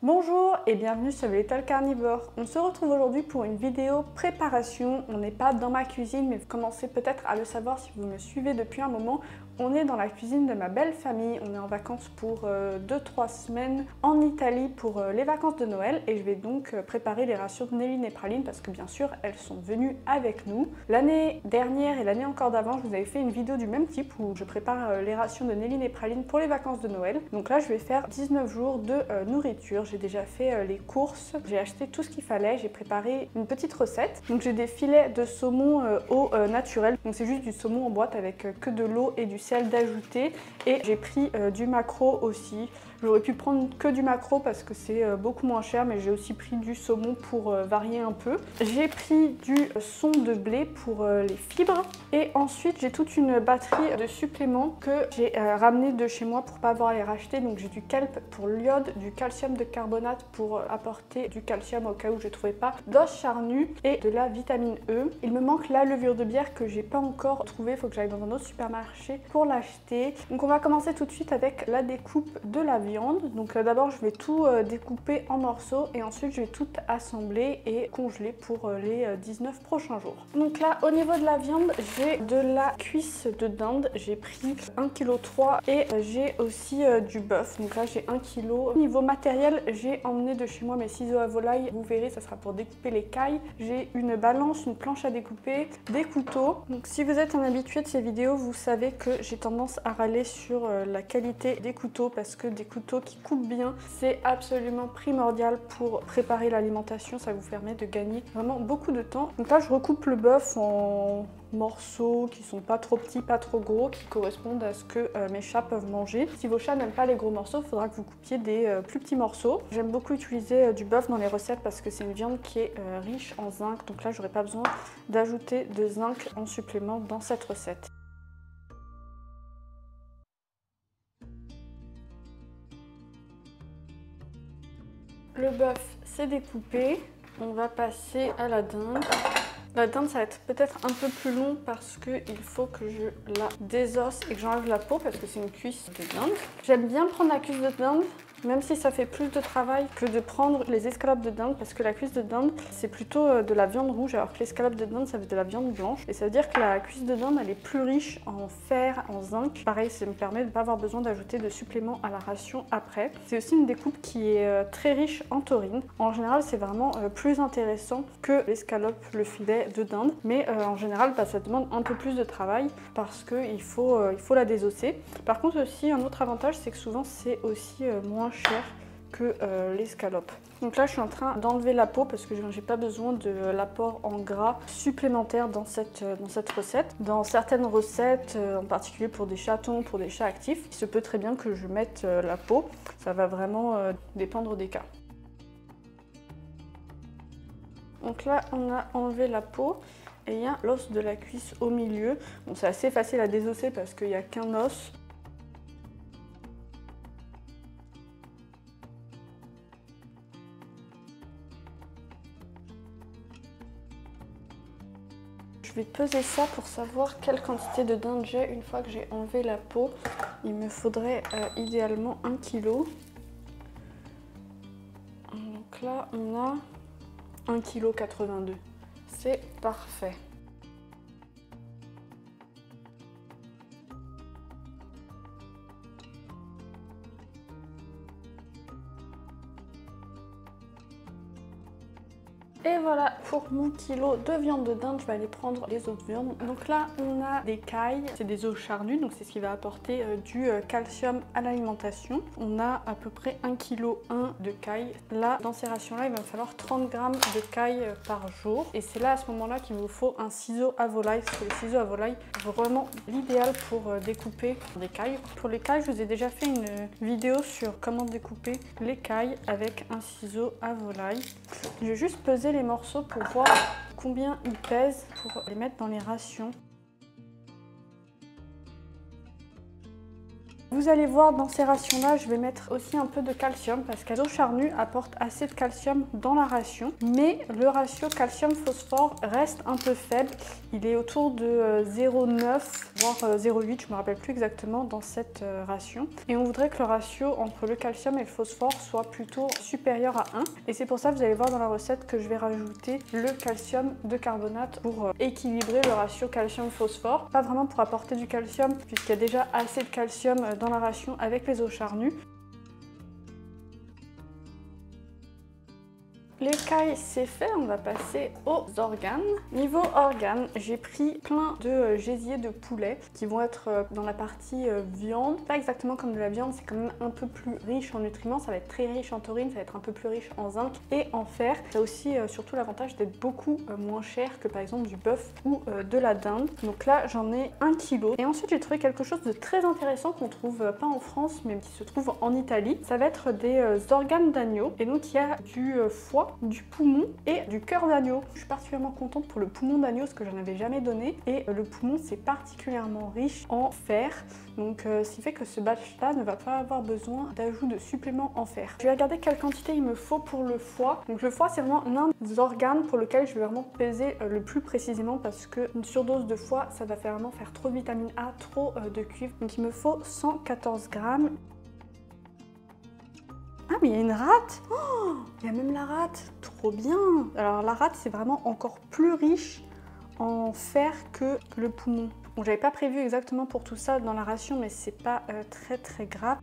Bonjour et bienvenue sur Little Carnivore. On se retrouve aujourd'hui pour une vidéo préparation. On n'est pas dans ma cuisine, mais vous commencez peut-être à le savoir si vous me suivez depuis un moment. On est dans la cuisine de ma belle famille. On est en vacances pour 2-3 semaines en Italie pour les vacances de Noël. Et je vais donc préparer les rations de Néline et Praline parce que bien sûr, elles sont venues avec nous. L'année dernière et l'année encore d'avant, je vous avais fait une vidéo du même type où je prépare les rations de Néline et Praline pour les vacances de Noël. Donc là, je vais faire 19 jours de nourriture. J'ai déjà fait les courses, j'ai acheté tout ce qu'il fallait, j'ai préparé une petite recette. Donc j'ai des filets de saumon au naturel, donc c'est juste du saumon en boîte avec que de l'eau et du sel d'ajouter. Et j'ai pris du maquereau aussi. J'aurais pu prendre que du maquereau parce que c'est beaucoup moins cher, mais j'ai aussi pris du saumon pour varier un peu. J'ai pris du son de blé pour les fibres. Et ensuite, j'ai toute une batterie de suppléments que j'ai ramené de chez moi pour pas avoir à les racheter. Donc j'ai du kelp pour l'iode, du calcium de carbonate pour apporter du calcium au cas où je ne trouvais pas d'os charnu et de la vitamine E. Il me manque la levure de bière que j'ai pas encore trouvée. Il faut que j'aille dans un autre supermarché pour l'acheter. Donc on va commencer tout de suite avec la découpe de la viande. Donc d'abord je vais tout découper en morceaux et ensuite je vais tout assembler et congeler pour les 19 prochains jours. Donc là au niveau de la viande, j'ai de la cuisse de dinde, j'ai pris 1,3 kg et j'ai aussi du bœuf. Donc là j'ai 1 kg. Au niveau matériel, j'ai emmené de chez moi mes ciseaux à volaille. Vous verrez, ça sera pour découper les cailles. J'ai une balance, une planche à découper, des couteaux. Donc si vous êtes un habitué de ces vidéos, vous savez que j'ai tendance à râler sur la qualité des couteaux parce que des couteaux qui coupent bien, c'est absolument primordial pour préparer l'alimentation. Ça vous permet de gagner vraiment beaucoup de temps. Donc là, je recoupe le bœuf en morceaux qui sont pas trop petits, pas trop gros, qui correspondent à ce que mes chats peuvent manger. Si vos chats n'aiment pas les gros morceaux, il faudra que vous coupiez des plus petits morceaux. J'aime beaucoup utiliser du bœuf dans les recettes parce que c'est une viande qui est riche en zinc. Donc là, j'aurais pas besoin d'ajouter de zinc en supplément dans cette recette. Le bœuf, c'est découpé. On va passer à la dinde. La dinde, ça va être peut-être un peu plus long parce qu'il faut que je la désosse et que j'enlève la peau parce que c'est une cuisse de dinde. J'aime bien prendre la cuisse de dinde, même si ça fait plus de travail que de prendre les escalopes de dinde parce que la cuisse de dinde, c'est plutôt de la viande rouge alors que l'escalope de dinde, ça fait de la viande blanche. Et ça veut dire que la cuisse de dinde, elle est plus riche en fer, en zinc. Pareil, ça me permet de ne pas avoir besoin d'ajouter de suppléments à la ration après. C'est aussi une découpe qui est très riche en taurine. En général, c'est vraiment plus intéressant que l'escalope, le filet de dinde. Mais en général, ça demande un peu plus de travail parce qu'il faut la désosser. Par contre aussi, un autre avantage, c'est que souvent, c'est aussi moins cher que l'escalope. Donc là je suis en train d'enlever la peau parce que j'ai pas besoin de l'apport en gras supplémentaire dans cette recette. Dans certaines recettes, en particulier pour des chatons, pour des chats actifs, il se peut très bien que je mette la peau. Ça va vraiment dépendre des cas. Donc là on a enlevé la peau et il y a l'os de la cuisse au milieu. Bon, c'est assez facile à désosser parce qu'il n'y a qu'un os. Je vais peser ça pour savoir quelle quantité de dinde j'ai une fois que j'ai enlevé la peau. Il me faudrait idéalement 1 kg. Donc là, on a 1,82 kg. C'est parfait. Et voilà pour mon kilo de viande de dinde, je vais aller prendre les autres viandes. Donc là on a des cailles, c'est des os charnus, donc c'est ce qui va apporter du calcium à l'alimentation. On a à peu près 1,1 kg de cailles. Là dans ces rations là il va me falloir 30 g de cailles par jour. Et c'est là à ce moment là qu'il vous faut un ciseau à volaille, parce que les ciseaux à volaille c'est vraiment l'idéal pour découper des cailles. Pour les cailles je vous ai déjà fait une vidéo sur comment découper les cailles avec un ciseau à volaille. Je vais juste peser les morceaux pour voir combien ils pèsent pour les mettre dans les rations. Vous allez voir dans ces rations-là, je vais mettre aussi un peu de calcium parce que l'eau charnue apporte assez de calcium dans la ration. Mais le ratio calcium-phosphore reste un peu faible. Il est autour de 0,9 voire 0,8, je ne me rappelle plus exactement dans cette ration. Et on voudrait que le ratio entre le calcium et le phosphore soit plutôt supérieur à 1. Et c'est pour ça que vous allez voir dans la recette que je vais rajouter le calcium de carbonate pour équilibrer le ratio calcium-phosphore. Pas vraiment pour apporter du calcium puisqu'il y a déjà assez de calcium dans la ration avec les eaux charnues. L'écaille c'est fait, on va passer aux organes. Niveau organes, j'ai pris plein de gésiers de poulet qui vont être dans la partie viande. Pas exactement comme de la viande, c'est quand même un peu plus riche en nutriments, ça va être très riche en taurine, ça va être un peu plus riche en zinc et en fer. Ça a aussi surtout l'avantage d'être beaucoup moins cher que par exemple du bœuf ou de la dinde. Donc là j'en ai 1 kg. Et ensuite j'ai trouvé quelque chose de très intéressant qu'on trouve pas en France mais qui se trouve en Italie. Ça va être des organes d'agneau et donc il y a du foie, du poumon et du cœur d'agneau. Je suis particulièrement contente pour le poumon d'agneau parce que j'en avais jamais donné et le poumon c'est particulièrement riche en fer, donc ce qui fait que ce batch là ne va pas avoir besoin d'ajout de suppléments en fer. Je vais regarder quelle quantité il me faut pour le foie. Donc le foie c'est vraiment l'un des organes pour lequel je vais vraiment peser le plus précisément parce qu'une surdose de foie ça va vraiment faire trop de vitamine A, trop de cuivre. Donc il me faut 114 grammes. Ah mais il y a une rate! Oh, il y a même la rate! Trop bien! Alors la rate c'est vraiment encore plus riche en fer que le poumon. Bon, j'avais pas prévu exactement pour tout ça dans la ration mais c'est pas très grave.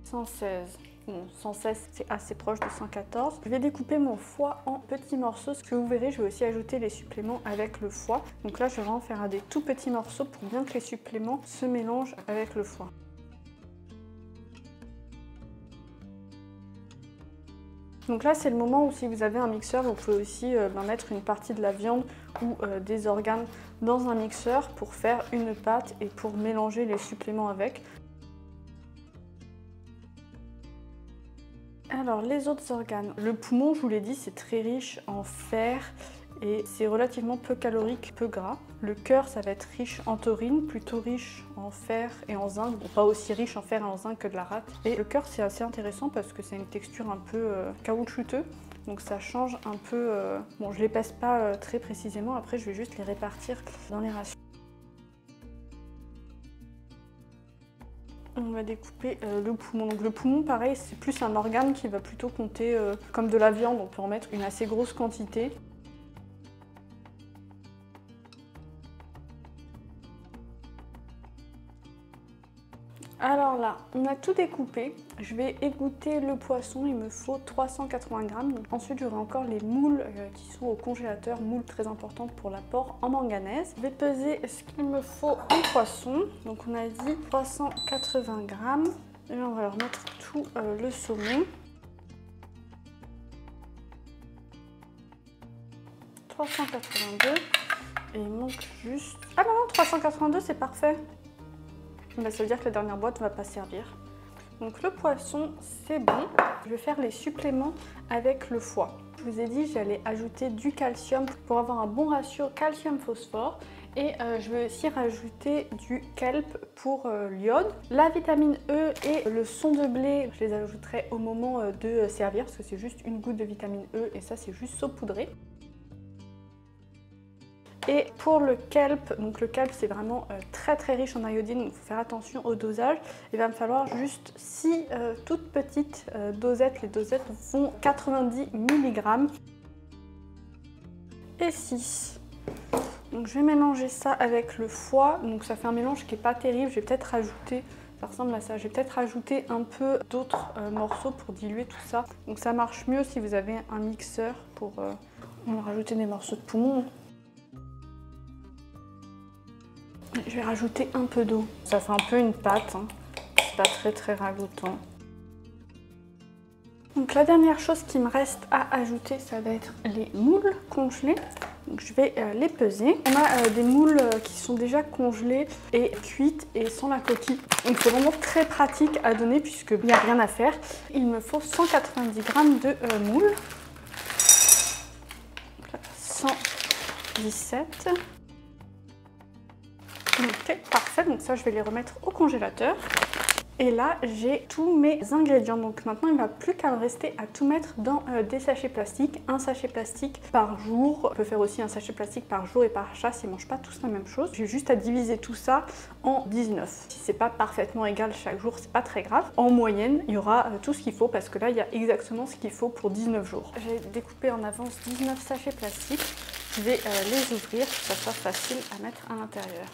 116. Bon, 116 c'est assez proche de 114. Je vais découper mon foie en petits morceaux. Ce que vous verrez, je vais aussi ajouter les suppléments avec le foie. Donc là je vais vraiment faire des tout petits morceaux pour bien que les suppléments se mélangent avec le foie. Donc là c'est le moment où si vous avez un mixeur, vous pouvez aussi mettre une partie de la viande ou des organes dans un mixeur pour faire une pâte et pour mélanger les suppléments avec. Alors les autres organes, le poumon je vous l'ai dit c'est très riche en fer et c'est relativement peu calorique, peu gras. Le cœur ça va être riche en taurine, plutôt riche en fer et en zinc, bon, pas aussi riche en fer et en zinc que de la rate. Et le cœur c'est assez intéressant parce que c'est une texture un peu caoutchouteux, donc ça change un peu. Bon je les pèse pas très précisément, après je vais juste les répartir dans les rations. On va découper le poumon. Donc le poumon, pareil, c'est plus un organe qui va plutôt compter comme de la viande. On peut en mettre une assez grosse quantité. Alors là, on a tout découpé. Je vais égoutter le poisson, il me faut 380 grammes. Donc, ensuite, j'aurai encore les moules qui sont au congélateur, moules très importantes pour l'apport en manganèse. Je vais peser ce qu'il me faut en poisson. Donc on a dit 380 grammes. Et on va leur mettre tout le saumon. 382. Et il manque juste... Ah non, non, 382 c'est parfait. Bah, ça veut dire que la dernière boîte ne va pas servir. Donc le poisson, c'est bon. Je vais faire les suppléments avec le foie. Je vous ai dit j'allais ajouter du calcium pour avoir un bon ratio calcium-phosphore. Et je vais aussi rajouter du kelp pour l'iode. La vitamine E et le son de blé, je les ajouterai au moment de servir parce que c'est juste une goutte de vitamine E et ça c'est juste saupoudré. Et pour le kelp, donc le kelp c'est vraiment très riche en iodine, donc il faut faire attention au dosage. Il va me falloir juste 6 toutes petites dosettes, les dosettes font 90 mg et 6. Donc je vais mélanger ça avec le foie, donc ça fait un mélange qui n'est pas terrible, je vais peut-être rajouter, ça ressemble à ça, je vais peut-être rajouter un peu d'autres morceaux pour diluer tout ça. Donc ça marche mieux si vous avez un mixeur pour rajouter des morceaux de poumon. Je vais rajouter un peu d'eau. Ça fait un peu une pâte, hein. C'est pas très ragoûtant. Donc la dernière chose qui me reste à ajouter, ça va être les moules congelés. Donc je vais les peser. On a des moules qui sont déjà congelées et cuites et sans la coquille. Donc c'est vraiment très pratique à donner puisqu'il n'y a rien à faire. Il me faut 190 g de moules. 117. Ok, parfait, donc ça je vais les remettre au congélateur. Et là, j'ai tous mes ingrédients. Donc maintenant, il ne va plus qu'à me rester à tout mettre dans des sachets plastiques. Un sachet plastique par jour. On peut faire aussi un sachet plastique par jour et par chat s'ils ne mangent pas tous la même chose. J'ai juste à diviser tout ça en 19. Si c'est pas parfaitement égal chaque jour, c'est pas très grave. En moyenne, il y aura tout ce qu'il faut parce que là, il y a exactement ce qu'il faut pour 19 jours. J'ai découpé en avance 19 sachets plastiques. Je vais les ouvrir pour que ça soit facile à mettre à l'intérieur.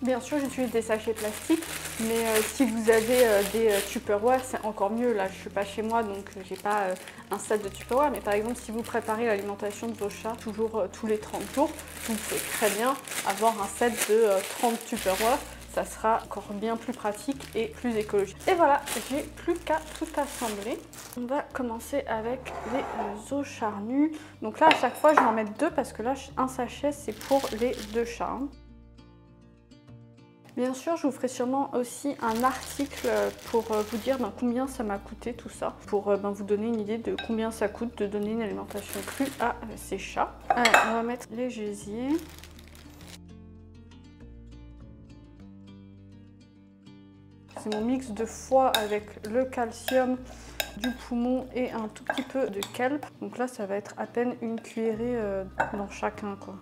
Bien sûr, j'utilise des sachets plastiques, mais si vous avez des Tupperware, c'est encore mieux. Là, je ne suis pas chez moi, donc j'ai pas un set de Tupperware. Mais par exemple, si vous préparez l'alimentation de vos chats toujours tous les 30 jours, vous pouvez très bien avoir un set de 30 Tupperware. Ça sera encore bien plus pratique et plus écologique. Et voilà, j'ai plus qu'à tout assembler. On va commencer avec les os charnus. Donc là, à chaque fois, je vais en mettre 2 parce que là, un sachet, c'est pour les 2 chats. Bien sûr, je vous ferai sûrement aussi un article pour vous dire combien ça m'a coûté tout ça, pour vous donner une idée de combien ça coûte de donner une alimentation crue à ces chats. Alors, on va mettre les gésiers. C'est mon mix de foie avec le calcium, du poumon et un tout petit peu de kelp. Donc là, ça va être à peine une cuillerée dans chacun, quoi.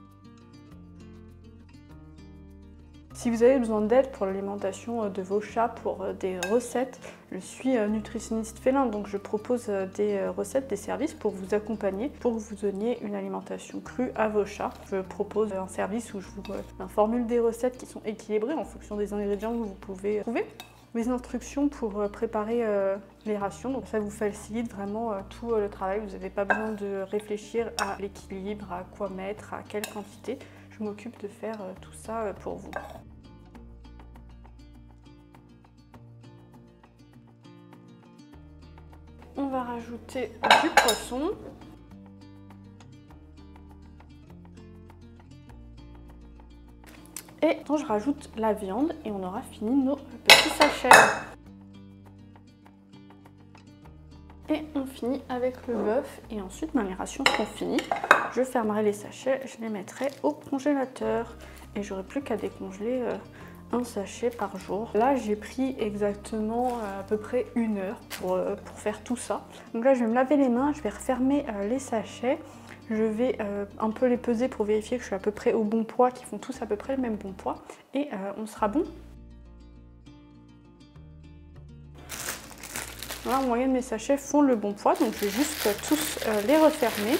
Si vous avez besoin d'aide pour l'alimentation de vos chats, pour des recettes, je suis nutritionniste félin, donc je propose des recettes, des services pour vous accompagner, pour que vous donniez une alimentation crue à vos chats. Je propose un service où je vous formule des recettes qui sont équilibrées en fonction des ingrédients que vous pouvez trouver. Mes instructions pour préparer les rations, donc ça vous facilite vraiment tout le travail. Vous n'avez pas besoin de réfléchir à l'équilibre, à quoi mettre, à quelle quantité. Je m'occupe de faire tout ça pour vous. On va rajouter du poisson. Et je rajoute la viande et on aura fini nos petits sachets. Et on finit avec le bœuf et ensuite les rations seront finies. Je fermerai les sachets, je les mettrai au congélateur et j'aurai plus qu'à décongeler un sachet par jour. Là j'ai pris exactement à peu près 1 heure pour faire tout ça. Donc là je vais me laver les mains, je vais refermer les sachets. Je vais un peu les peser pour vérifier que je suis à peu près au bon poids, qu'ils font tous à peu près le même bon poids et on sera bon. Là, en moyenne, mes sachets font le bon poids, donc je vais juste tous les refermer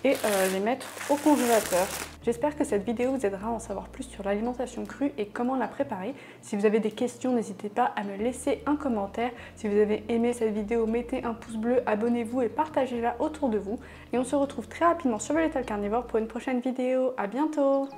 et les mettre au congélateur. J'espère que cette vidéo vous aidera à en savoir plus sur l'alimentation crue et comment la préparer. Si vous avez des questions, n'hésitez pas à me laisser un commentaire. Si vous avez aimé cette vidéo, mettez un pouce bleu, abonnez-vous et partagez-la autour de vous. Et on se retrouve très rapidement sur Little Carnivore pour une prochaine vidéo. À bientôt!